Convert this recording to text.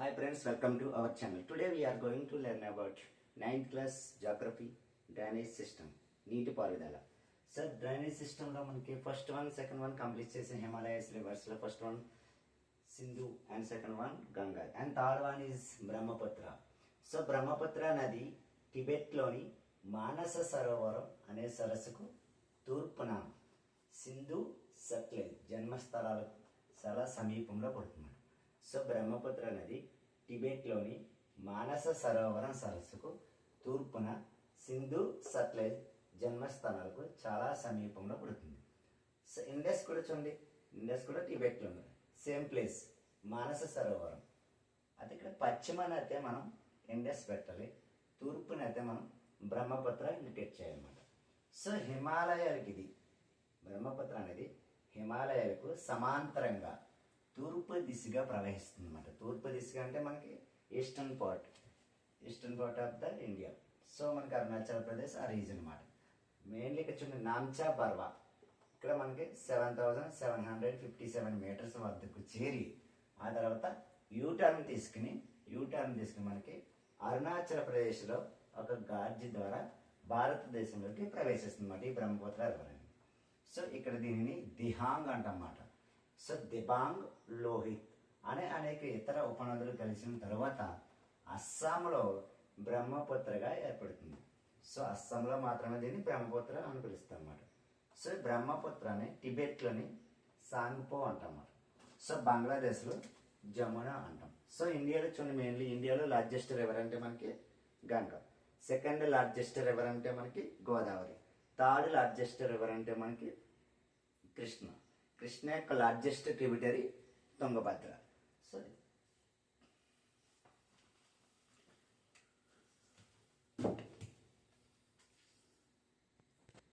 Hi friends, welcome to our channel. Today we are going to learn about 9th class geography drainage system. నీటి పారుదల. Sir drainage సిస్టంలో మనకి first one second one complete చేసిన హిమాలయస్ రివర్స్లో first one Sindhu and second one Ganga and third one is Brahmaputra. So Brahmaputra నది టిబెట్లోని మానస సరోవరం అనే సరస్సుకు తూర్పున సింధు సట్లెజ్ జన్మస్థలాలకు చాలా సమీపంలో పడుతుంది. సో బ్రహ్మపుత్ర నది టిబెట్లోని మానస సరోవరం సరస్సుకు తూర్పున సింధు సట్లెజ్ జన్మస్థానాలకు చాలా సమీపంలో పడుతుంది. సో ఇండస్ కూడా చూడండి, ఇండస్ కూడా టిబెట్లో ఉంది, సేమ్ ప్లేస్ మానస సరోవరం. అది ఇక్కడ పశ్చిమాన అయితే మనం ఇండస్ పెట్టాలి, తూర్పునైతే మనం బ్రహ్మపుత్ర ఇండికేట్ చేయాలన్నమాట. సో హిమాలయాలకి ఇది బ్రహ్మపుత్ర అనేది హిమాలయాలకు సమాంతరంగా తూర్పు దిశగా ప్రవహిస్తుంది అన్నమాట. తూర్పు దిశగా అంటే మనకి eastern part of the India. So మనకి అరుణాచల్ ప్రదేశ్ ఆ రీజన్ అన్నమాట. మెయిన్లీ ఇక్కడ చూడండి నామ్చా బర్వా, ఇక్కడ మనకి 7757 మీటర్స్ వద్దకు చేరి ఆ తర్వాత యూటర్న్ తీసుకుని మనకి అరుణాచల్ ప్రదేశ్లో ఒక గార్జి ద్వారా భారతదేశంలోకి ప్రవేశిస్తుంది అన్నమాట ఈ బ్రహ్మపుత్ర రివర్. సో ఇక్కడ దీనిని దిహాంగ్ అంటన్నమాట. సో దిబాంగ్, లోహిత్ అనే అనేక ఇతర ఉపనదులు కలిసిన తర్వాత అస్సాంలో బ్రహ్మపుత్రగా ఏర్పడుతుంది. సో అస్సాంలో మాత్రమే దీన్ని బ్రహ్మపుత్ర అని పిలుస్తాం అన్నమాట. సో బ్రహ్మపుత్రని టిబెట్లోని సాంగ్పో అంటామన్నమాట. సో బంగ్లాదేశ్లో జమునా అంటాం. సో ఇండియాలో చూడండి, మెయిన్లీ ఇండియాలో లార్జెస్ట్ రివర్ అంటే మనకి గంగా, సెకండ్ లార్జెస్ట్ రివర్ అంటే మనకి గోదావరి, థర్డ్ లార్జెస్ట్ రివర్ అంటే మనకి కృష్ణ యొక్క లార్జెస్ట్ ట్రిబ్యూటరీ తుంగభద్ర.